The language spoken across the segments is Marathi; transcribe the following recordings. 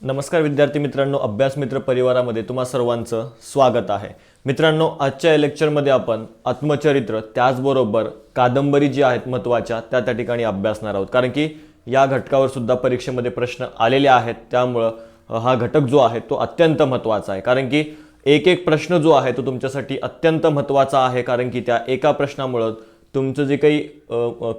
नमस्कार विद्यार्थी मित्रांनो, अभ्यास मित्र परिवारामध्ये तुम्हा सर्वांचं स्वागत आहे. मित्रांनो, आजच्या लेक्चरमध्ये आपण आत्मचरित्र त्याचबरोबर कादंबरी जी आहेत महत्त्वाच्या त्या ठिकाणी अभ्यासणार आहोत. कारण की या घटकावर सुद्धा परीक्षेमध्ये प्रश्न आलेले आहेत. त्यामुळं हा घटक जो आहे तो अत्यंत महत्त्वाचा आहे. कारण की एक एक प्रश्न जो आहे तो तुमच्यासाठी अत्यंत महत्त्वाचा आहे. कारण की त्या एका प्रश्नामुळं तुमचं जे काही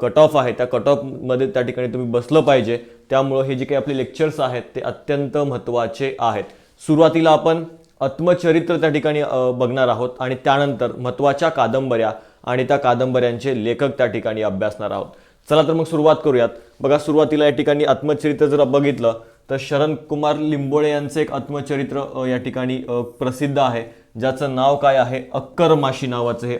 कट ऑफ आहे त्या कट ऑफमध्ये त्या ठिकाणी तुम्ही बसलं पाहिजे. त्यामुळं हे जे काही आपले लेक्चर्स आहेत ते अत्यंत महत्त्वाचे आहेत. सुरुवातीला आपण आत्मचरित्र त्या ठिकाणी बघणार आहोत आणि त्यानंतर महत्त्वाच्या कादंबऱ्या आणि त्या कादंबऱ्यांचे लेखक त्या ठिकाणी अभ्यासणार आहोत. चला तर मग सुरुवात करूयात. बघा, सुरुवातीला या ठिकाणी आत्मचरित्र जर बघितलं तर शरण कुमार लिंबोळे यांचं एक आत्मचरित्र या ठिकाणी प्रसिद्ध आहे, ज्याचं नाव काय आहे, अक्कर माशी नावाचं हे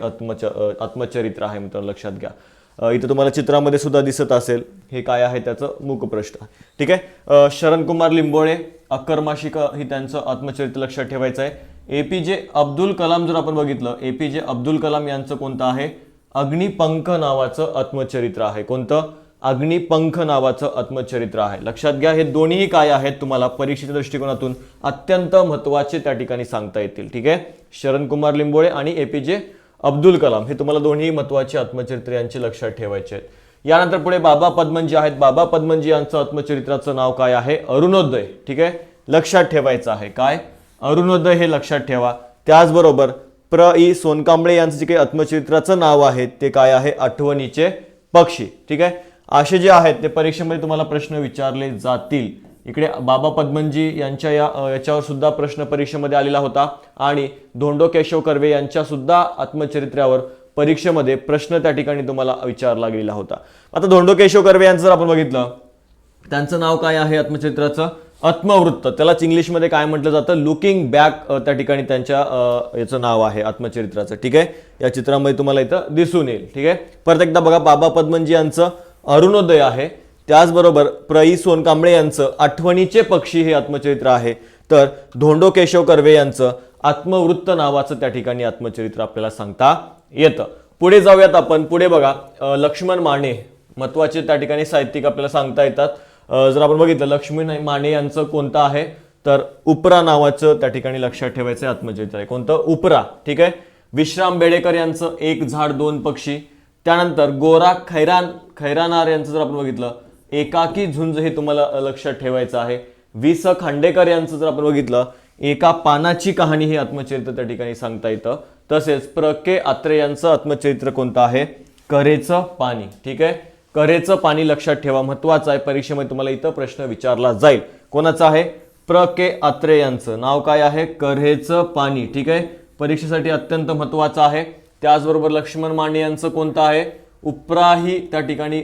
आत्मचरित्र आहे. मित्रांनो लक्षात घ्या, इथं तुम्हाला चित्रामध्ये सुद्धा दिसत असेल हे काय आहे, त्याचं मुखपृष्ठ. ठीक आहे, शरण कुमार लिंबोळे अक्कर माशी ही त्यांचं आत्मचरित्र लक्षात ठेवायचं आहे. एपीजे अब्दुल कलाम जर आपण बघितलं, एपीजे अब्दुल कलाम यांचं कोणतं आहे, अग्निपंख नावाचं आत्मचरित्र आहे. कोणतं, अग्निपंख नावाचं आत्मचरित्र आहे. लक्षात घ्या, हे दोन्ही काय आहेत तुम्हाला परीक्षेच्या दृष्टिकोनातून अत्यंत महत्त्वाचे त्या ठिकाणी सांगता येतील. ठीक आहे, शरण कुमार लिंबोळे आणि एपीजे अब्दुल कलाम हे तुम्हाला दोन्ही महत्त्वाचे आत्मचरित्र यांचे लक्षात ठेवायचे आहेत. यानंतर पुढे बाबा पद्मनजी आहेत. बाबा पद्मनजी यांचं आत्मचरित्राचं नाव काय आहे, अरुणोदय. ठीक आहे, लक्षात ठेवायचं आहे. काय, अरुणोदय हे लक्षात ठेवा. त्याचबरोबर प्र.इ. सोनकांबळे यांचं जे काही आत्मचरित्राचं नाव आहे ते काय आहे, आठवणीचे पक्षी. ठीक आहे, असे जे आहेत ते परीक्षेमध्ये तुम्हाला प्रश्न विचारले जातील. इकडे बाबा पद्मनजी यांच्या याच्यावर सुद्धा प्रश्न परीक्षेमध्ये आलेला होता आणि धोंडो केशव कर्वे यांच्या सुद्धा आत्मचरित्रावर परीक्षेमध्ये प्रश्न त्या ठिकाणी तुम्हाला विचारला गेलेला होता. आता धोंडो केशव कर्वे यांचं जर आपण बघितलं, त्यांचं नाव काय आहे आत्मचरित्राचं, आत्मवृत्त. त्यालाच इंग्लिशमध्ये काय म्हटलं जातं, लुकिंग बॅक त्या ठिकाणी त्यांच्या याचं नाव आहे आत्मचरित्राचं. ठीक आहे, या चित्रामध्ये तुम्हाला इथं दिसून येईल. ठीक आहे, परत एकदा बघा, बाबा पद्मनजी यांचं अरुणोदय आहे. त्याचबरोबर प्र.इ. सोनकांबळे यांचं आठवणीचे पक्षी हे आत्मचरित्र आहे. तर धोंडो केशव कर्वे यांचं आत्मवृत्त नावाचं त्या ठिकाणी आत्मचरित्र आपल्याला सांगता येतं. पुढे जाऊयात आपण. पुढे बघा, लक्ष्मण माने महत्त्वाचे त्या ठिकाणी साहित्यिक आपल्याला सांगता येतात. जर आपण बघितलं, लक्ष्मण माने यांचं कोणतं आहे, तर उपरा नावाचं त्या ठिकाणी लक्षात ठेवायचं आत्मचरित्र आहे. कोणतं, उपरा. ठीक आहे, विश्राम बेडेकर यांचं एक झाड दोन पक्षी. त्यानंतर गोरा खैरानार यांचं जर आपण बघितलं, एकाकी झुंज हे तुम्हाला लक्षात ठेवायचं आहे. वि. स. खांडेकर यांचं जर आपण बघितलं, एका पानाची कहाणी हे आत्मचरित्र त्या ठिकाणी सांगता येतं. तसेच प्र. के. आत्रे यांचं आत्मचरित्र कोणतं आहे, कऱ्हेचं पाणी. ठीक आहे, कऱ्हेचं पाणी लक्षात ठेवा, महत्वाचं आहे. परीक्षेमध्ये तुम्हाला इथं प्रश्न विचारला जाईल. कोणाचं आहे, प्र. के. आत्रे यांचं नाव काय आहे, कऱ्हेचं पाणी. ठीक आहे, परीक्षेसाठी अत्यंत महत्वाचं आहे. त्याचबरोबर लक्ष्मण माने यांचं कोणतं आहे, उपराही त्या ठिकाणी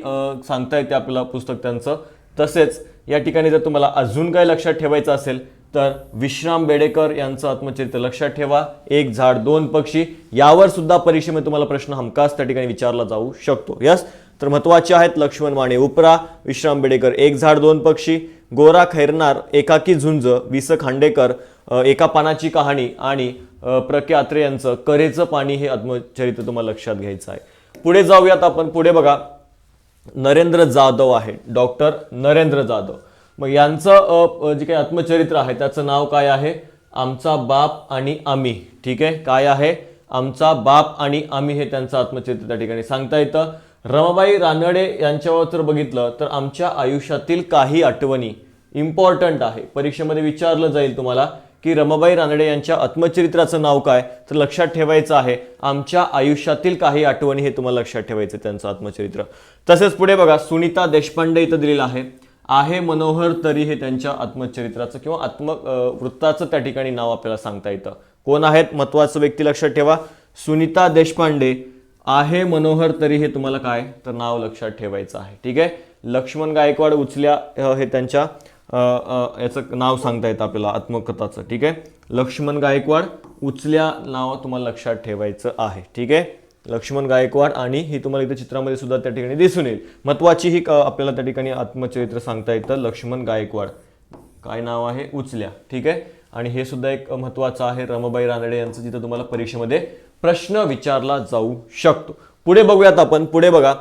सांगता येते आपल्याला पुस्तक त्यांचं. तसेच या ठिकाणी जर तुम्हाला अजून काय लक्षात ठेवायचं असेल तर विश्राम बेडेकर यांचं आत्मचरित्र लक्षात ठेवा, एक झाड दोन पक्षी. यावर सुद्धा परीक्षेमध्ये तुम्हाला प्रश्न हमखास त्या ठिकाणी विचारला जाऊ शकतो. यस, तर महत्वाचे आहेत लक्ष्मण माने उपरा, विश्राम बेडेकर एक झाड दोन पक्षी, गोरा खैरनार एकाकी झुंज, वि. स. खांडेकर एका पानाची कहाणी आणि प्र. के. आत्रे यांचं कऱ्हेचं पाणी हे आत्मचरित्र तुम्हाला लक्षात घ्यायचं आहे. पुढे जाऊयात आपण. पुढे बघा, नरेंद्र जाधव आहे, डॉक्टर नरेंद्र जाधव. मग यांचं जे काही आत्मचरित्र आहे त्याचं नाव काय आहे, आमचा बाप आणि आम्ही. ठीक आहे, काय आहे, आमचा बाप आणि आम्ही हे त्यांचं आत्मचरित्र त्या ठिकाणी सांगता येतं. रमाबाई रानडे यांच्यावर जर बघितलं तर आमच्या आयुष्यातील काही आठवणी, इम्पॉर्टंट आहे, परीक्षेमध्ये विचारलं जाईल तुम्हाला की रमाबाई रानडे यांच्या आत्मचरित्राचं नाव काय, तर लक्षात ठेवायचं आहे आमच्या आयुष्यातील काही आठवणी हे तुम्हाला लक्षात ठेवायचं त्यांचं आत्मचरित्र. तसेच पुढे बघा, सुनीता देशपांडे इथं दिलेलं आहे मनोहर तरी हे त्यांच्या आत्मचरित्राचं किंवा आत्मवृत्ताचं त्या ठिकाणी नाव आपल्याला सांगता येतं. कोण आहेत, महत्वाचं व्यक्ती लक्षात ठेवा, सुनीता देशपांडे, आहे मनोहर तरी हे तुम्हाला काय, तर नाव लक्षात ठेवायचं आहे. ठीक आहे, लक्ष्मण गायकवाड उचल्या हे त्यांच्या याचं नाव सांगता येतं आपल्याला आत्मकथाचं. ठीक आहे, लक्ष्मण गायकवाड उचल्या नाव तुम्हाला लक्षात ठेवायचं आहे. ठीक आहे, लक्ष्मण गायकवाड आणि ही तुम्हाला इथं चित्रामध्ये सुद्धा त्या ठिकाणी दिसून येईल. महत्वाची ही आपल्याला त्या ठिकाणी आत्मचरित्र सांगता येतं, लक्ष्मण गायकवाड, काय नाव आहे, उचल्या. ठीक आहे, आणि हे सुद्धा एक महत्वाचं आहे, रमाबाई रानडे यांचं, जिथं तुम्हाला परीक्षेमध्ये प्रश्न विचारला जाऊ शकतो. पुढे बघूयात आपण. पुढे बघा,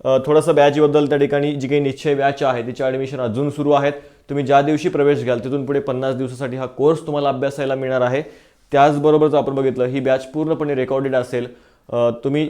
थोडंसं बॅचबद्दल त्या ठिकाणी जी काही निश्चय बॅच आहे तिचे ॲडमिशन अजून सुरू आहेत. तुम्ही ज्या दिवशी प्रवेश घ्याल तिथून पुढे 50 दिवसासाठी हा कोर्स तुम्हाला अभ्यासायला मिळणार आहे. त्याचबरोबर जर आपण बघितलं ही बॅच पूर्णपणे रेकॉर्डेड असेल. तुम्ही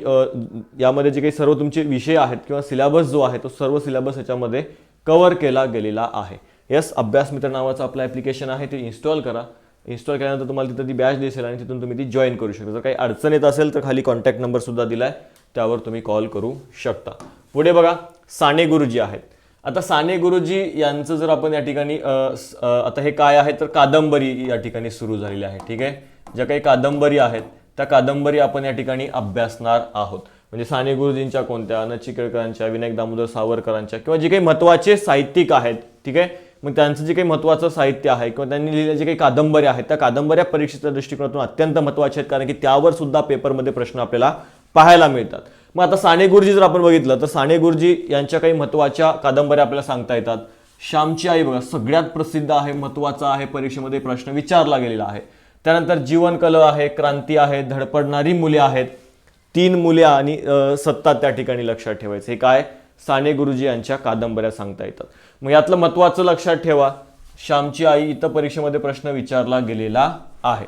यामध्ये जे काही सर्व तुमचे विषय आहेत किंवा सिलेबस जो आहे तो सर्व सिलेबस याच्यामध्ये कव्हर केला गेलेला आहे. यस, अभ्यास मित्र नावाचं आपलं ॲप्लिकेशन आहे, ते इन्स्टॉल करा. इन्स्टॉल केल्यानंतर तुम्हाला तिथं ती बॅच दिसेल आणि तिथून तुम्ही ती जॉईन करू शकता. जर काही अडचण येत असेल तर खाली कॉन्टॅक्ट नंबर सुद्धा दिलाय, त्यावर तुम्ही कॉल करू शकता. पुढे बघा, साने गुरुजी आहेत. आता साने गुरुजी यांचं जर आपण या ठिकाणी आता हे काय आहे तर कादंबरी या ठिकाणी सुरू झालेली आहे. ठीक आहे, ज्या काही कादंबरी आहेत त्या कादंबरी आपण या ठिकाणी अभ्यासणार आहोत. म्हणजे साने गुरुजींच्या कोणत्या, न चिकेळकरांच्या, विनायक दामोदर सावरकरांच्या किंवा जे काही महत्त्वाचे साहित्यिक आहेत. ठीक आहे, मग त्यांचं जे काही महत्त्वाचं साहित्य आहे किंवा त्यांनी लिहिलेल्या जे काही कादंबऱ्या आहेत त्या कादंबऱ्या परीक्षेच्या दृष्टिकोनातून अत्यंत महत्त्वाच्या आहेत, कारण की त्यावर सुद्धा पेपरमध्ये प्रश्न आपल्याला पाहायला मिळतात. मग आता साने गुरुजी जर आपण बघितलं तर साने गुरुजी यांच्या काही महत्त्वाच्या कादंबऱ्या आपल्याला सांगता येतात. श्यामची आई बघा, सगळ्यात प्रसिद्ध आहे, महत्त्वाचा आहे, परीक्षेमध्ये प्रश्न विचारला गेलेला आहे. त्यानंतर जीवनकल आहे, क्रांती आहे, धडपडणारी मुले आहेत, 3 मुले आणि सत्ता त्या ठिकाणी लक्षात ठेवायचं. हे काय, साने गुरुजी यांच्या कादंबऱ्या सांगता येतात. मग यातलं महत्त्वाचं लक्षात ठेवा, श्यामची आई इथं परीक्षेमध्ये प्रश्न विचारला गेलेला आहे.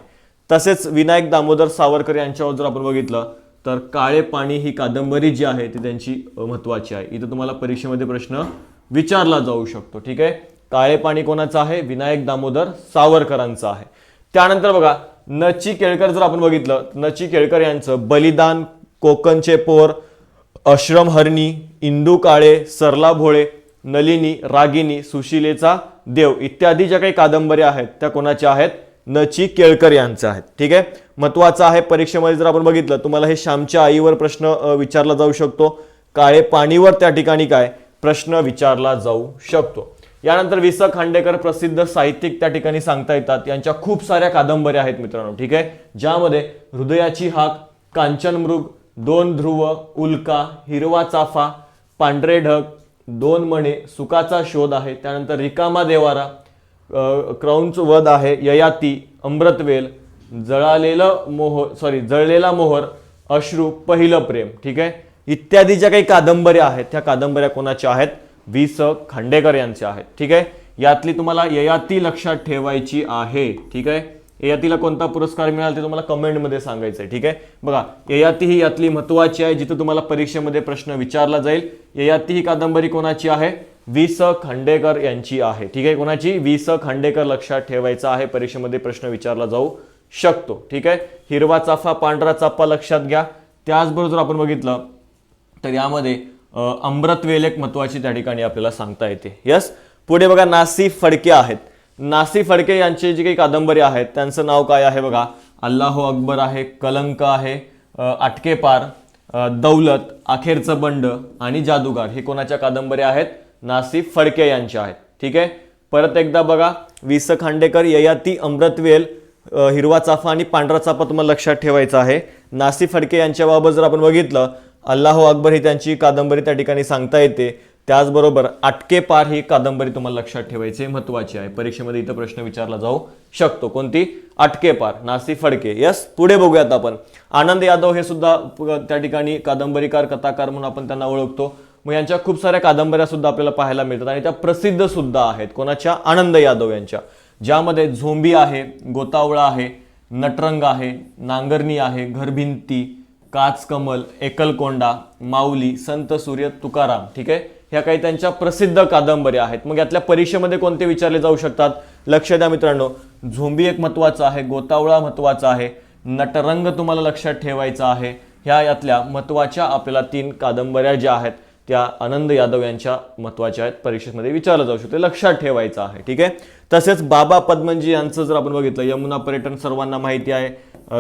तसेच विनायक दामोदर सावरकर यांच्यावर जर आपण बघितलं तर काळे पाणी ही कादंबरी जी आहे ती त्यांची महत्त्वाची आहे. इथं तुम्हाला परीक्षेमध्ये प्रश्न विचारला जाऊ शकतो. ठीक आहे, काळे पाणी कोणाचं आहे, विनायक दामोदर सावरकरांचं आहे. त्यानंतर बघा, न. चि. केळकर जर आपण बघितलं, न. चि. केळकर यांचं बलिदान, कोकणचे पोर, अश्रमहरणी, इंदू काळे, सरला भोळे, नलिनी, रागिनी, सुशिलेचा देव इत्यादी ज्या काही कादंबऱ्या आहेत त्या कोणाच्या आहेत, न. चि. केळकर यांच्या आहेत. ठीक आहे, महत्त्वाचं आहे. परीक्षेमध्ये जर आपण बघितलं तुम्हाला हे श्यामच्या आईवर प्रश्न विचारला जाऊ शकतो. काळे पाणीवर त्या ठिकाणी काय प्रश्न विचारला जाऊ शकतो. यानंतर वि. स. खांडेकर प्रसिद्ध साहित्यिक त्या ठिकाणी सांगता येतात. यांच्या खूप साऱ्या कादंबऱ्या आहेत मित्रांनो. ठीक आहे, ज्यामध्ये हृदयाची हाक, कांचनमृग, 2 ध्रुव, उल्का, हिरवा चाफा, पांढरे ढग, 2 मणे, सुखाचा शोध आहे. त्यानंतर रिकामा देवारा, क्रौंच वध आहे, ययाती, अमृतवेल, जळलेला मोहर, अश्रू, पहिलं प्रेम. ठीक आहे, इत्यादी ज्या काही कादंबऱ्या आहेत त्या कादंबऱ्या कोणाच्या आहेत, वि. स. खांडेकर यांच्या आहेत. ठीक आहे, यातली तुम्हाला ययाती लक्षात ठेवायची आहे. ठीक आहे, ययातीला कोणता पुरस्कार मिळाला ते तुम्हाला कमेंटमध्ये सांगायचं आहे. ठीक आहे, बघा, ययाती ही यातली महत्त्वाची आहे, जिथे तुम्हाला परीक्षेमध्ये प्रश्न विचारला जाईल. ययाती ही कादंबरी कोणाची आहे, वि. स. खांडेकर यांची आहे. ठीक आहे, कोणाची, वि. स. खांडेकर लक्षात ठेवायचा आहे, परीक्षेमध्ये प्रश्न विचारला जाऊ शकतो. ठीक आहे, हिरवा चाफा, पांढरा चाफा लक्षात घ्या. त्याचबरोबर जर आपण बघितलं तर यामध्ये अमृतवेल एक महत्त्वाची त्या ठिकाणी आपल्याला सांगता येते. यस, पुढे बघा, नासी फडके आहेत. नासी फडके यांची जी काही कादंबरी आहेत त्यांचं नाव काय आहे बघा, अल्लाहो अकबर आहे, कलंक आहे, अटके पार, दौलत, अखेरचं बंड आणि जादूगार हे कोणाच्या कादंबऱ्या आहेत, नासी फडके यांच्या आहेत. ठीक आहे, परत एकदा बघा, वि. स. खांडेकर, ययाती, अमृतवेल, हिरवा चाफा आणि पांढरा चाफा तुम्हाला लक्षात ठेवायचा आहे. नासी फडके यांच्याबाबत जर आपण बघितलं, अल्लाहो अकबर ही त्यांची कादंबरी त्या ठिकाणी सांगता येते. त्याचबरोबर अटके पार ही कादंबरी तुम्हाला लक्षात ठेवायची महत्त्वाची आहे, परीक्षेमध्ये इथं प्रश्न विचारला जाऊ शकतो. कोणती, अटके पार, नासी फडके. यस, पुढे बघूयात आपण. आनंद यादव हे सुद्धा त्या ठिकाणी कादंबरीकार, कथाकार म्हणून आपण त्यांना ओळखतो. मग यांच्या खूप साऱ्या कादंबऱ्या सुद्धा आपल्याला पाहायला मिळतात आणि त्या प्रसिद्ध सुद्धा आहेत. कोणाच्या, आनंद यादव यांच्या, ज्यामध्ये झोंबी आहे, गोतावळा आहे, नटरंग आहे, नांगरणी आहे, घरभिंती, काच कमल, एकलकोंडा, माऊली, संत सूर्य, तुकाराम. ठीक आहे, ह्या काही त्यांच्या प्रसिद्ध कादंबऱ्या आहेत. मग यातल्या परीक्षेमध्ये कोणते विचारले जाऊ शकतात, लक्ष द्या मित्रांनो. झोंबी एक महत्त्वाचा आहे, गोतावळा महत्त्वाचा आहे, नटरंग तुम्हाला लक्षात ठेवायचा आहे. ह्या यातल्या महत्त्वाच्या आपल्याला 3 कादंबऱ्या ज्या आहेत त्या आनंद यादव यांच्या महत्त्वाच्या आहेत, परीक्षेमध्ये विचारलं जाऊ शकते, लक्षात ठेवायचं आहे. ठीक आहे, तसेच बाबा पद्मनजी यांचं जर आपण बघितलं, यमुना पर्यटन सर्वांना माहिती आहे.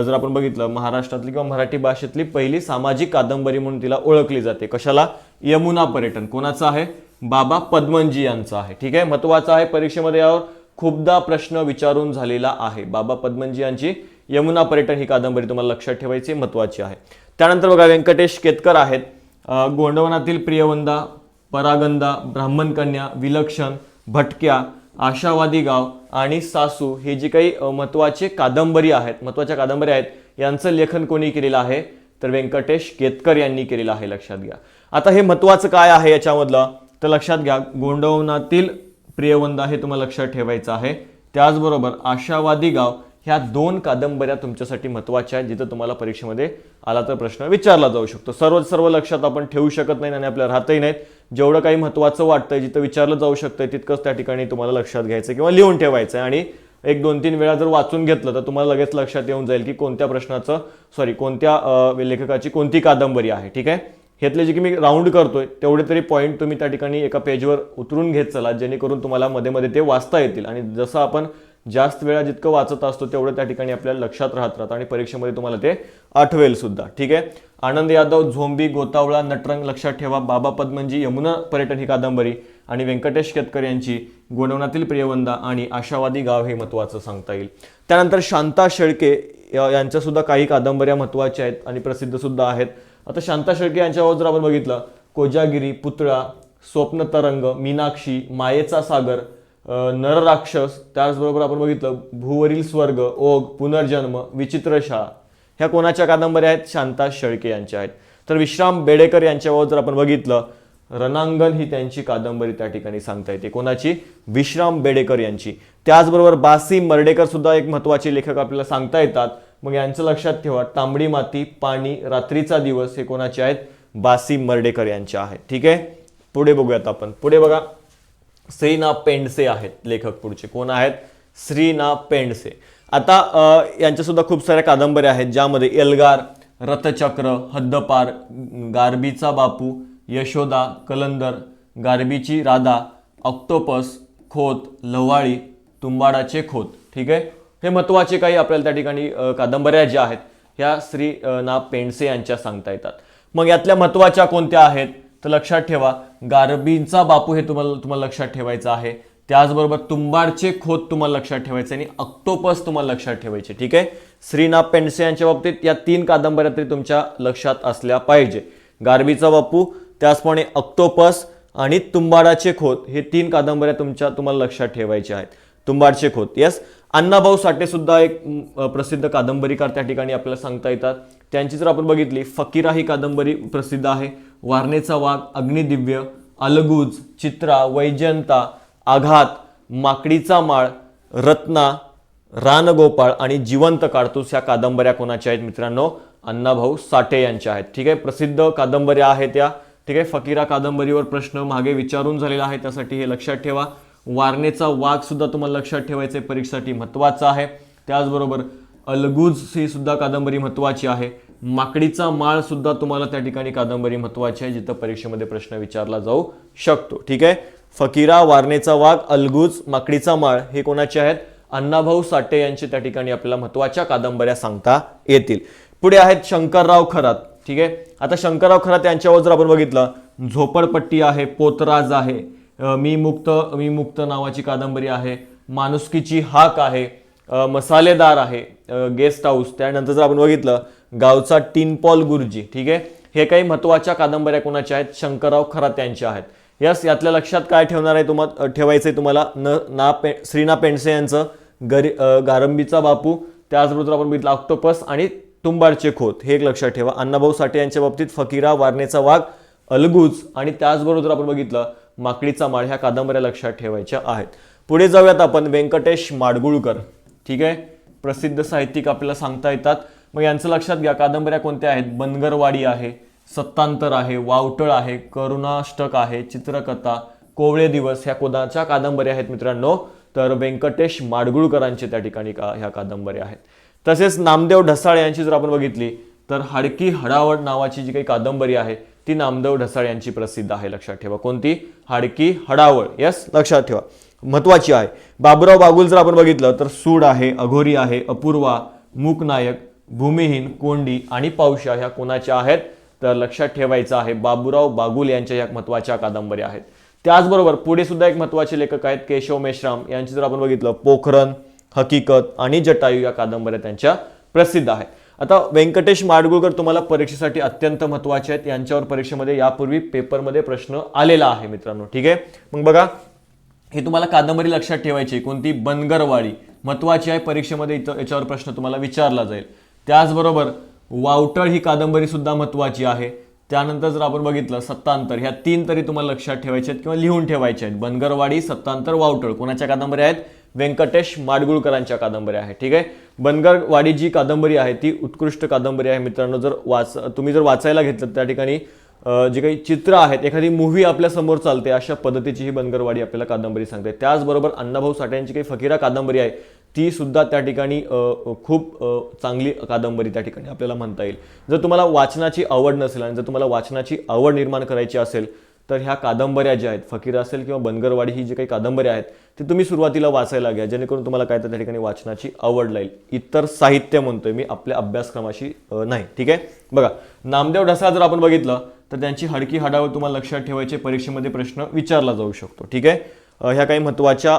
जर आपण बघितलं, महाराष्ट्रातली किंवा मराठी भाषेतली पहिली सामाजिक कादंबरी म्हणून तिला ओळखली जाते. कशाला, यमुना पर्यटन. कोणाचं आहे, बाबा पद्मनजी यांचं आहे. ठीक आहे, महत्त्वाचं आहे, परीक्षेमध्ये यावर खूपदा प्रश्न विचारून झालेला आहे. बाबा पद्मनजी यांची यमुना पर्यटन ही कादंबरी तुम्हाला लक्षात ठेवायची महत्त्वाची आहे. त्यानंतर बघा, व्यंकटेश केतकर आहेत. गोंडवनातील प्रियवंदा, परागंदा, ब्राह्मण कन्या, विलक्षण, भटक्या, आशावादी गाव आणि सासू हे जे काही महत्त्वाचे कादंबरी आहेत, महत्त्वाच्या कादंबऱ्या आहेत, यांचं लेखन कोणी केलेलं आहे, तर व्यंकटेश केतकर यांनी केलेलं आहे, लक्षात घ्या. आता हे महत्वाचं काय आहे याच्यामधलं तर लक्षात घ्या, गोंडवनातील प्रियवंदा हे तुम्हाला लक्षात ठेवायचं आहे. त्याचबरोबर आशावादी गाव ह्या 2 कादंबऱ्या तुमच्यासाठी महत्त्वाच्या आहेत, जिथं तुम्हाला परीक्षेमध्ये आला तर प्रश्न विचारला जाऊ शकतो. सर्व लक्षात आपण ठेवू शकत नाही आणि आपल्याला राहतही नाहीत. जेवढं काही महत्त्वाचं वाटतंय, जिथं विचारलं जाऊ शकतंय तितकंच त्या ठिकाणी तुम्हाला लक्षात घ्यायचं किंवा लिहून ठेवायचं आणि 1-2-3 वेळा जर वाचून घेतलं तर तुम्हाला लगेच लक्षात येऊन जाईल की कोणत्या लेखकाची कोणती कादंबरी आहे. ठीक आहे, ह्यातले जे की मी राऊंड करतोय तेवढे तरी पॉईंट तुम्ही त्या ठिकाणी एका पेजवर उतरून घेत चला, जेणेकरून तुम्हाला मध्ये मध्ये ते वाचता येतील. आणि जसं आपण जास्त वेळा जितकं वाचत असतो तेवढं त्या ठिकाणी आपल्याला लक्षात राहतात आणि परीक्षेमध्ये तुम्हाला ते आठवेल सुद्धा. ठीक आहे, आनंद यादव झोंबी, गोतावळा, नटरंग लक्षात ठेवा. बाबा पद्मनजी यमुना पर्यटन ही कादंबरी आणि व्यंकटेश केतकर यांची गोंडवनातील प्रियवंदा आणि आशावादी गाव हे महत्त्वाचं सांगता येईल. त्यानंतर शांता शेळके यांच्या सुद्धा काही कादंबऱ्या महत्त्वाच्या आहेत आणि प्रसिद्ध सुद्धा आहेत. आता शांता शेळके यांच्यावर जर आपण बघितलं, कोजागिरी, पुतळा, स्वप्न तरंग, मीनाक्षी, मायेचा सागर, नरराक्षस, त्याचबरोबर आपण बघितलं भूवरील स्वर्ग, ओघ, पुनर्जन्म, विचित्र शाळा, ह्या कोणाच्या कादंबऱ्या आहेत? शांता शेळके यांच्या आहेत. तर विश्राम बेडेकर यांच्यावर जर आपण बघितलं, रणांगण ही त्यांची कादंबरी त्या ठिकाणी सांगता येते. कोणाची? विश्राम बेडेकर यांची. त्याचबरोबर बासी मर्डेकर सुद्धा एक महत्त्वाचे लेखक आपल्याला सांगता येतात. मग यांचं लक्षात ठेवा, तांबडी माती, पाणी, रात्रीचा दिवस हे कोणाचे आहेत? बासी मर्डेकर यांचे आहेत. ठीक आहे, पुढे बघूयात आपण. पुढे बघा, श्री ना पेंडसे आहेत लेखक. पुढचे कोण आहेत? श्री ना पेंडसे. आता यांच्या सुद्धा खूप साऱ्या कादंबऱ्या आहेत, ज्यामध्ये एल्गार, रथचक्र, हद्दपार, गारबीचा बापू, यशोदा, कलंदर, गारबीची राधा, ऑक्टोपस, खोत, लव्हाळी, तुंबाडाचे खोत. ठीक आहे, हे महत्त्वाचे काही आपल्याला त्या ठिकाणी कादंबऱ्या ज्या आहेत ह्या श्री ना पेंडसे यांच्या सांगता येतात. मग यातल्या महत्त्वाच्या कोणत्या आहेत तर लक्षात ठेवा, गारबींचा बापू हे तुम्हाला लक्षात ठेवायचं आहे. त्याचबरोबर तुंबाडचे खोत तुम्हाला लक्षात ठेवायचे आणि ऑक्टोपस तुम्हाला लक्षात ठेवायचे. ठीक आहे, श्री ना पेंडसे यांच्या बाबतीत या 3 कादंबऱ्या तरी तुमच्या लक्षात असल्या पाहिजे. गारबीचा बापू, त्याचप्रमाणे ऑक्टोपस आणि तुंबाडाचे खोत हे 3 कादंबऱ्या तुम्हाला लक्षात ठेवायच्या आहेत. तुंबाडचे खोत. येस. अण्णाभाऊ साठे सुद्धा एक प्रसिद्ध कादंबरीकार त्या ठिकाणी आपल्याला सांगता येतात. त्यांची जर आपण बघितली, फकीरा ही कादंबरी प्रसिद्ध आहे. वारणेचा वाघ, अग्निदिव्य, अलगूज, चित्रा, वैजयंता, आघात, माकडीचा माळ, रत्ना, रानगोपाळ आणि जिवंत काडतूस ह्या कादंबऱ्या कोणाच्या आहेत मित्रांनो? अण्णाभाऊ साठे यांच्या आहेत. ठीक आहे, प्रसिद्ध कादंबऱ्या आहेत त्या. ठीक आहे, फकीरा कादंबरीवर प्रश्न मागे विचारून झालेला आहे, त्यासाठी हे लक्षात ठेवा. वारणेचा वाघ सुद्धा तुम्हाला लक्षात ठेवायचे, परीक्षेसाठी महत्त्वाचं आहे. त्याचबरोबर अलगूज ही सुद्धा कादंबरी महत्त्वाची आहे. माकडीचा माळ सुद्धा तुम्हाला त्या ठिकाणी कादंबरी महत्त्वाची आहे, जिथं परीक्षेमध्ये प्रश्न विचारला जाऊ शकतो. ठीक आहे, फकीरा, वारणेचा वाघ, अलगूज, माकडीचा माळ हे कोणाचे आहेत? अण्णाभाऊ साठे यांचे त्या ठिकाणी आपल्याला महत्त्वाच्या कादंबऱ्या सांगता येतील. पुढे आहेत शंकरराव खरात. ठीक आहे, आता शंकरराव खरात यांच्यावर जर आपण बघितलं, झोपडपट्टी आहे, पोतराज आहे, मी मुक्त नावाची कादंबरी आहे, माणुसकीची हाक आहे, मसालेदार आहे, गेस्ट हाऊस. त्यानंतर जर आपण बघितलं, गावचा टिनपॉल गुरुजी. ठीक आहे, हे काही महत्त्वाच्या कादंबऱ्या कोणाच्या आहेत? शंकरराव खरात यांच्या आहेत. यस, यातल्या लक्षात काय ठेवणार आहे ठेवायचंय तुम्हाला? श्री ना पेंडसे यांचं गारंबीचा बापू, त्याचबरोबर आपण बघितलं ऑक्टोपस आणि तुंबाडचे खोत, हे एक लक्षात ठेवा. अण्णाभाऊ साठे यांच्या बाबतीत फकीरा, वारणेचा वाघ, अलगूज आणि त्याचबरोबर जर आपण बघितलं माकडीचा माळ, ह्या कादंबऱ्या लक्षात ठेवायच्या आहेत. पुढे जाऊयात आपण. व्यंकटेश माडगुळकर. ठीक आहे, प्रसिद्ध साहित्यिक आपल्याला सांगता येतात. मग यांचं लक्षात घ्या, कादंबऱ्या कोणत्या आहेत? बनगरवाडी आहे, सत्तांतर आहे, वावटळ आहे, करुणाष्टक आहे, चित्रकथा, कोवळे दिवस, ह्या कोणाच्या कादंबऱ्या आहेत मित्रांनो? तर व्यंकटेश माडगुळकरांचे त्या ठिकाणी ह्या कादंबऱ्या आहेत. तसेच नामदेव ढसाळे यांची जर आपण बघितली तर हाडकी हडावड नावाची जी काही कादंबरी आहे ती नामदेव ढसाळे यांची प्रसिद्ध आहे. लक्षात ठेवा, कोणती? हाडकी हडावळ. यस, लक्षात ठेवा, महत्वाची आहे. बाबूराव बागुल जर आपण बघितलं तर सूड आहे, अघोरी आहे, अपूर्वा, मूकनायक, भूमिहीन, कोंडी आणि पावशा ह्या कोणाच्या आहेत? तर लक्षात ठेवायचं आहे, बाबूराव बागुल यांच्या या महत्वाच्या कादंबऱ्या आहेत. त्याचबरोबर पुढे सुद्धा एक महत्वाचे लेखक आहेत, केशव मेश्राम यांची जर आपण बघितलं, पोखरण, हकीकत आणि जटायू या कादंबऱ्या त्यांच्या प्रसिद्ध आहेत. आता व्यंकटेश माडगुळकर तुम्हाला परीक्षेसाठी अत्यंत महत्वाचे आहेत. यांच्यावर परीक्षेमध्ये यापूर्वी पेपरमध्ये प्रश्न आलेला आहे मित्रांनो. ठीक आहे, मग बघा, हे तुम्हाला कादंबरी लक्षात ठेवायची. कोणती? बनगरवाडी महत्वाची आहे, परीक्षेमध्ये याच्यावर प्रश्न तुम्हाला विचारला जाईल. त्याचबरोबर वावटळ ही कादंबरी सुद्धा महत्वाची आहे. त्यानंतर जर आपण बघितलं सत्तांतर, ह्या 3 तरी तुम्हाला लक्षात ठेवायचे आहेत किंवा लिहून ठेवायचे आहेत. बनगरवाडी, सत्तांतर, वावटळ कोणाच्या कादंबऱ्या आहेत? व्यंकटेश माडगुळकरांच्या कादंबऱ्या आहेत. ठीक आहे. बनगरवाडी जी कादंबरी आहे ती उत्कृष्ट कादंबरी आहे मित्रांनो. तुम्ही जर वाचायला घेतलं त्या ठिकाणी जे काही चित्र आहेत, एखादी मूव्ही आपल्या समोर चालते अशा पद्धतीची ही बनगरवाडी आपल्याला कादंबरी सांगते. त्याचबरोबर अण्णाभाऊ साठे यांची काही फकीरा कादंबरी आहे ती सुद्धा त्या ठिकाणी खूप चांगली कादंबरी त्या ठिकाणी आपल्याला म्हणता येईल. जर तुम्हाला वाचनाची आवड नसेल आणि जर तुम्हाला वाचनाची आवड निर्माण करायची असेल तर ह्या कादंबऱ्या ज्या आहेत, फकीरा असेल किंवा बनगरवाडी ही जी काही कादंबऱ्या आहेत ती तुम्ही सुरुवातीला वाचायला घ्या, जेणेकरून तुम्हाला काय तर त्या ठिकाणी वाचनाची आवड लागेल. इतर साहित्य म्हणतोय मी, आपल्या अभ्यासक्रमाशी नाही. ठीक आहे. बघा नामदेव ढसाळ जर आपण बघितलं तर त्यांची हडकी हाडावर तुम्हाला लक्षात ठेवायचे, परीक्षेमध्ये प्रश्न विचारला जाऊ शकतो. ठीक आहे. ह्या काही महत्त्वाच्या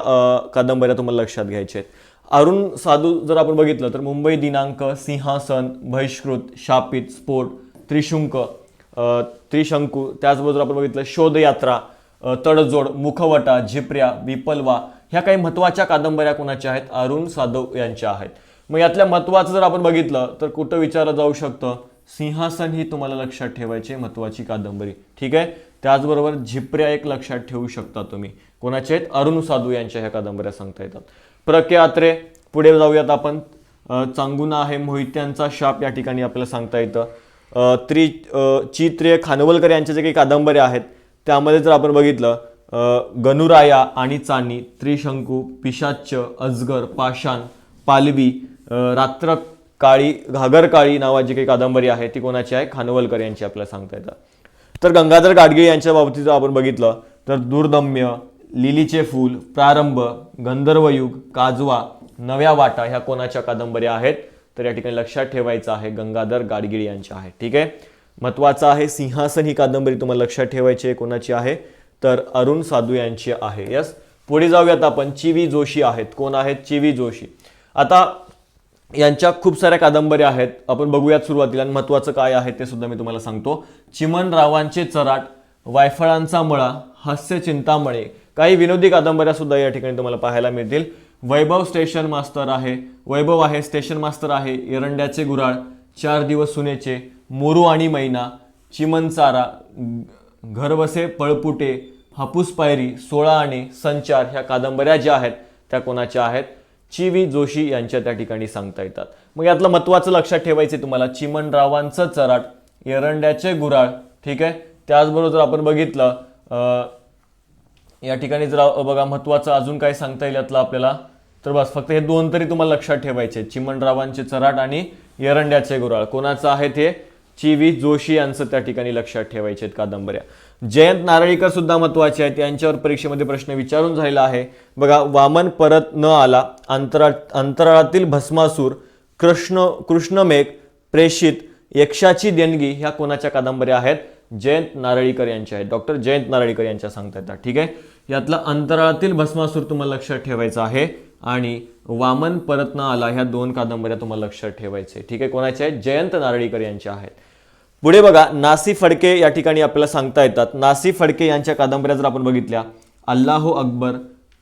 कादंबऱ्या तुम्हाला लक्षात घ्यायच्या आहेत. अरुण साधू जर आपण बघितलं तर मुंबई दिनांक, सिंहासन, बहिष्कृत, शापित, स्फोट, त्रिशंकू, त्याचबरोबर आपण बघितलं शोधयात्रा, तडजोड, मुखवटा, झिपऱ्या, विपलवा, ह्या काही महत्त्वाच्या कादंबऱ्या कोणाच्या आहेत? अरुण साधू यांच्या आहेत. मग यातल्या महत्त्वाचं जर आपण बघितलं तर कुठं विचारलं जाऊ शकतं? सिंहासन ही तुम्हाला लक्षात ठेवायची महत्त्वाची कादंबरी. ठीक आहे. त्याचबरोबर झिपऱ्या एक लक्षात ठेवू शकता तुम्ही. कोणाचे आहेत? अरुण साधू यांच्या ह्या कादंबऱ्या सांगता येतात. प्रख्यात्रे, पुढे जाऊयात आपण. चांगुना आहे, मोहित्यांचा शाप या ठिकाणी आपल्याला सांगता येतं. चित्रे, खानवलकर यांच्या जे काही कादंबऱ्या आहेत त्यामध्ये जर आपण बघितलं गणुराया आणि चानी, त्रिशंकू, पिशाच्च, अजगर, पाषाण, पालवी, रात्र काळी, घागरकाळी नावाची काही कादंबरी आहे ती कोणाची आहे? खानवलकर यांची आपल्याला सांगता येतात. तर गंगाधर गाडगीळ यांच्या बाबतीत जर आपण बघितलं तर दुर्दम्य, लिलीचे फूल, प्रारंभ, गंधर्वयुग, काजवा, नव्या वाटा ह्या कोणाच्या कादंबऱ्या आहेत? तर या ठिकाणी लक्षात ठेवायचं आहे गंगाधर गाडगीळ यांच्या आहे. ठीक आहे. महत्वाचं आहे सिंहासन ही कादंबरी तुम्हाला लक्षात ठेवायची आहे. कोणाची आहे? तर अरुण साधू यांची आहे. यस. पुढे जाऊयात आपण. चि.वी. जोशी आहेत. कोण आहेत? चि.वी. जोशी. आता यांच्या खूप साऱ्या कादंबऱ्या आहेत, आपण बघूयात सुरुवातीला. महत्वाचं काय आहे ते सुद्धा मी तुम्हाला सांगतो. चिमणरावांचे चराट, वायफळांचा मळा, हास्य चिंतामणे, काही विनोदी कादंबऱ्या सुद्धा या ठिकाणी तुम्हाला पाहायला मिळतील. वैभव स्टेशन मास्तर आहे, वैभव आहे, स्टेशन मास्तर आहे, एरंड्याचे गुराळ, 4 दिवस सुनेचे, मोरू आणि मैना, चिमणचारा, घरबसे पळपुटे, हापूस पायरी, 16 आणे, संचार ह्या कादंबऱ्या ज्या आहेत त्या कोणाच्या आहेत? चि.वी. जोशी यांच्या त्या ठिकाणी सांगता येतात. मग यातलं महत्वाचं लक्षात ठेवायचं तुम्हाला चिमणरावांचं चराट, एरंड्याचे गुराळ. ठीक आहे. त्याचबरोबर जर आपण बघितलं या ठिकाणी जर बघा महत्वाचं अजून काय सांगता येईल यातलं आपल्याला, तर बस फक्त हे 2 तरी तुम्हाला लक्षात ठेवायचे, चिमणरावांचे चराट आणि एरंड्याचे गुराळ. कोणाचं आहे ते? चि.वी. जोशी यांचं त्या ठिकाणी लक्षात ठेवायचे आहेत कादंबऱ्या. जयंत नारळीकर सुद्धा महत्वाचे आहेत, यांच्यावर परीक्षेमध्ये प्रश्न विचारून झालेला आहे. बघा वामन परत न आला, अंतराळातील भस्मासूर, कृष्णमेघ, प्रेषित, यक्षाची देणगी ह्या कोणाच्या कादंबऱ्या आहेत? जयंत नारळीकर यांच्या आहेत. डॉक्टर जयंत नारळीकर यांच्या सांगता येतात. ठीक आहे. यातला अंतराळातील भस्मासूर तुम्हाला लक्षात ठेवायचा आहे आणि वामन परत न आला ह्या 2 कादंबऱ्या तुम्हाला लक्षात ठेवायचे. ठीक आहे. कोणाच्या आहेत? जयंत नारळीकर यांच्या आहेत. पुढे बघा नासी फडके या ठिकाणी आपल्याला सांगता येतात. नासी फडके यांच्या कादंबऱ्या जर आपण बघितल्या, अल्लाहो अकबर,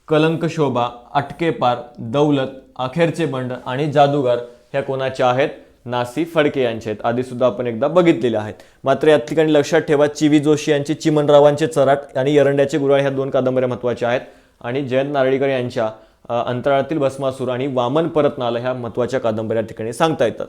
कलंक शोभा, अटके पार, दौलत, अखेरचे बंड आणि जादूगार ह्या कोणाच्या आहेत? नासी फडके यांचे आहेत. आधी सुद्धा आपण एकदा बघितलेले आहेत. मात्र या ठिकाणी लक्षात ठेवा चि.वी. जोशी यांची चिमणरावांचे चराट आणि एरंड्याचे गुराळ ह्या 2 कादंबऱ्या महत्वाच्या आहेत आणि जयंत नारळीकर यांच्या अंतराळातील भस्मासूर आणि वामन परत न आला ह्या महत्वाच्या कादंबऱ्या ठिकाणी सांगता येतात.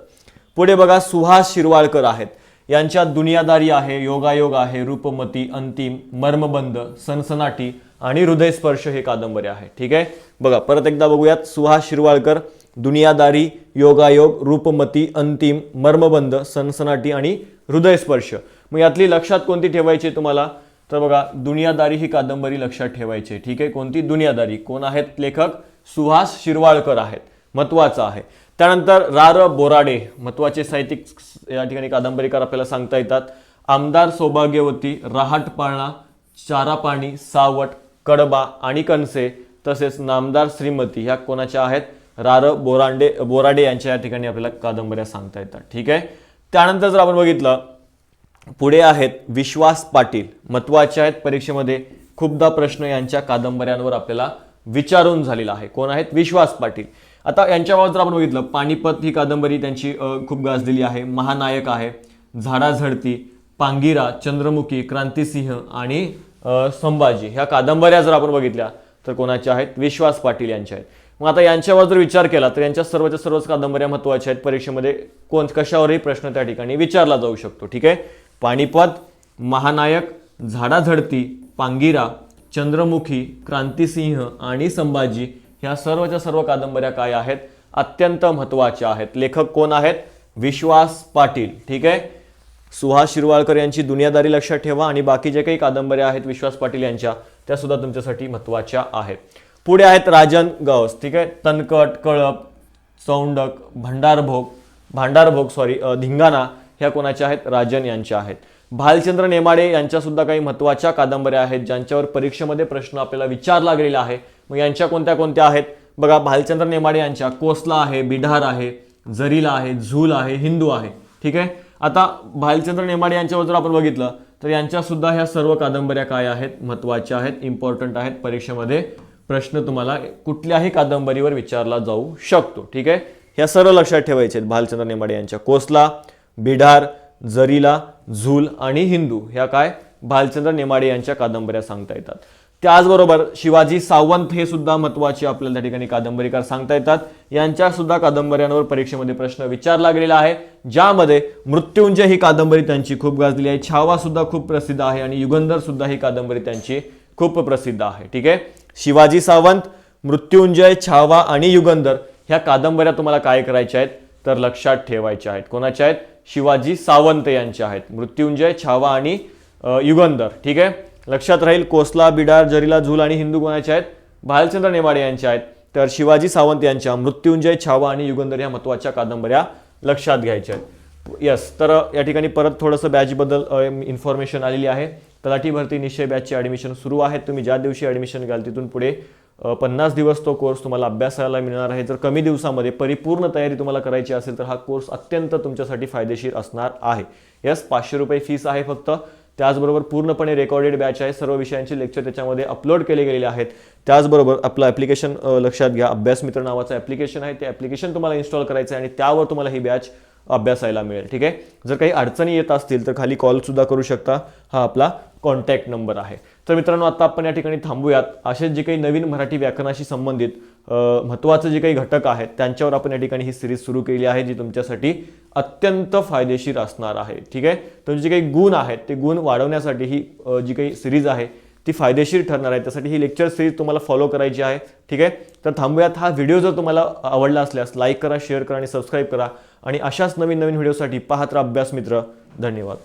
पुढे बघा सुहास शिरवाळकर आहेत, यांच्या दुनियादारी आहे, योगायोग आहे, रूपमती, अंतिम, मर्मबंध, सनसनाटी आणि हृदयस्पर्श हे कादंबऱ्या आहे. ठीक आहे. बघा परत एकदा बघूयात. सुहास शिरवाळकर, दुनियादारी, योगायोग, रूपमती, अंतिम, मर्मबंध, सनसनाटी आणि हृदयस्पर्श. मग यातली लक्षात कोणती ठेवायची तुम्हाला? तर बघा दुनियादारी ही कादंबरी लक्षात ठेवायची. ठीक आहे. कोणती? दुनियादारी. कोण आहेत लेखक? सुहास शिरवाळकर आहेत. महत्वाचं आहे. त्यानंतर रा.र. बोराडे महत्वाचे साहित्यिक या ठिकाणी कादंबरीकार आपल्याला सांगता येतात. आमदार सौभाग्यवती, रहाटपाळणा, चारापाणी, सावट, कडबा आणि कणसे तसेच नामदार श्रीमती ह्या कोणाच्या आहेत? रा.र. बोराडे यांच्या या ठिकाणी आपल्याला कादंबऱ्या सांगता येतात. ठीक आहे. त्यानंतर जर आपण बघितलं पुढे आहेत विश्वास पाटील, महत्वाचे आहेत, परीक्षेमध्ये खूपदा प्रश्न यांच्या कादंबऱ्यांवर आपल्याला विचारून झालेला आहे. कोण आहेत? विश्वास पाटील. आता यांच्यावर जर आपण बघितलं, पानिपत ही कादंबरी त्यांची खूप गाजलेली आहे. महानायक आहे, झाडाझडती, पांगिरा, चंद्रमुखी, क्रांतिसिंह आणि संभाजी ह्या कादंबऱ्या जर आपण बघितल्या तर कोणाच्या आहेत? विश्वास पाटील यांच्या आहेत. मग आता यांच्यावर जर विचार केला तर यांच्या सर्वच्या सर्वच कादंबऱ्या महत्त्वाच्या आहेत. परीक्षेमध्ये कशावरही प्रश्न त्या ठिकाणी विचारला जाऊ शकतो. ठीक आहे, पानिपत, महानायक, झाडाझडती, पांगिरा, चंद्रमुखी, क्रांतिसिंह आणि संभाजी ह्या सर्वच्या सर्व कादंबऱ्या काय आहेत? अत्यंत महत्त्वाच्या आहेत. लेखक कोण आहेत? विश्वास पाटील. ठीक आहे, सुहास शिरवाळकर यांची दुनियादारी लक्षात ठेवा आणि बाकी जे काही कादंबऱ्या आहेत विश्वास पाटील यांच्या त्या सुद्धा तुमच्यासाठी महत्त्वाच्या आहेत. पुढे आहेत राजन गवस. ठीक आहे, तनकट, कळप, चौंडक, धिंगाणा ह्या कोणाच्या आहेत? राजन यांच्या आहेत. भालचंद्र नेमाडे यांच्या सुद्धा काही महत्त्वाच्या कादंबऱ्या आहेत ज्यांच्यावर परीक्षेमध्ये प्रश्न आपल्याला विचारला गेलेला आहे. मग यांच्या कोणत्या कोणत्या आहेत बघा. भालचंद्र नेमाडे यांच्या कोसला आहे, बिढार आहे, जरीला आहे, झूल आहे, हिंदू आहे. ठीक आहे, आता भालचंद्र नेमाडे यांच्यावर जर आपण बघितलं तर यांच्या सुद्धा ह्या सर्व कादंबऱ्या काय आहेत? महत्त्वाच्या आहेत, इम्पॉर्टंट आहेत. परीक्षेमध्ये प्रश्न तुम्हाला कुठल्याही कादंबरीवर विचारला जाऊ शकतो. ठीक आहे, ह्या सर्व लक्षात ठेवायचे आहेत. भालचंद्र नेमाडे यांच्या कोसला, बिढार, जरीला, झूल आणि हिंदू ह्या काय? भालचंद्र नेमाडे यांच्या कादंबऱ्या सांगता येतात. त्याचबरोबर शिवाजी सावंत हे सुद्धा महत्त्वाचे आपल्याला त्या ठिकाणी कादंबरीकार सांगता येतात. यांच्या सुद्धा कादंबऱ्यांवर परीक्षेमध्ये प्रश्न विचारला गेलेला आहे, ज्यामध्ये मृत्युंजय ही कादंबरी त्यांची खूप गाजलेली आहे, छावा सुद्धा खूप प्रसिद्ध आहे आणि युगंधर सुद्धा ही कादंबरी त्यांची खूप प्रसिद्ध आहे. ठीक आहे, शिवाजी सावंत, मृत्युंजय, छावा आणि युगंधर ह्या कादंबऱ्या तुम्हाला काय करायच्या आहेत? तर लक्षात ठेवायच्या आहेत. कोणाच्या आहेत? शिवाजी सावंत यांच्या आहेत. मृत्युंजय, छावा आणि युगंधर. ठीक आहे, लक्षात राहील. कोसला, बिडार, जरीला, झूल आणि हिंदू कोणाच्या आहेत? भालचंद्र नेमाडे यांच्या आहेत. तर शिवाजी सावंत यांच्या मृत्युंजय, छावा आणि युगंधर ह्या महत्त्वाच्या कादंबऱ्या लक्षात घ्यायच्या आहेत. यस, तर या ठिकाणी परत थोडंसं बॅचबद्दल इन्फॉर्मेशन आलेली आहे. तलाठी भरती निश्चय बॅचचे ॲडमिशन सुरू आहेत. तुम्ही ज्या दिवशी ॲडमिशन घ्याल तिथून पुढे 50 दिवस तो कोर्स तुम्हाला अभ्यासाला मिळणार आहे. जर कमी दिवसामध्ये परिपूर्ण तयारी तुम्हाला करायची असेल तर हा कोर्स अत्यंत तुमच्यासाठी फायदेशीर असणार आहे. यस, 500 रुपये फीस आहे फक्त. त्याचबरोबर पूर्णपणे रेकॉर्डेड बॅच आहे. सर्व विषयांचे लेक्चर त्याच्यामध्ये अपलोड केले गेलेले आहेत. त्याचबरोबर आपलं ॲप्लिकेशन लक्षात घ्या. अभ्यास मित्र नावाचं ॲप्लिकेशन आहे. ते ॲप्लिकेशन तुम्हाला इन्स्टॉल करायचं आहे आणि त्यावर तुम्हाला ही बॅच अभ्यासायला मिळेल. ठीक आहे, जर काही अडचणी येत असतील तर खाली कॉल सुद्धा करू शकता. हा आपला कॉन्टॅक्ट नंबर आहे. तर मित्रांनो, आता आपण या ठिकाणी थांबूयात. असे जे काही नवीन मराठी व्याकरणाशी संबंधित महत्त्वाचे जे काही घटक आहेत त्यांच्यावर आपण या ठिकाणी ही सिरीज सुरू केली आहे, जी तुमच्यासाठी अत्यंत फायदेशीर असणार आहे. ठीक आहे, तुमचे जे काही गुण आहेत ते गुण वाढवण्यासाठी ही जी काही सिरीज आहे ती फायदेशीर ठरणार आहे. त्यासाठी ही लेक्चर सिरीज तुम्हाला फॉलो करायची आहे. ठीक आहे, तर थांबूयात. हा व्हिडिओ जर तुम्हाला आवडला असल्यास लाईक करा, शेअर करा आणि सबस्क्राईब करा. आणि अशाच नवीन नवीन व्हिडिओसाठी पाहत राहा अभ्यास मित्र. धन्यवाद.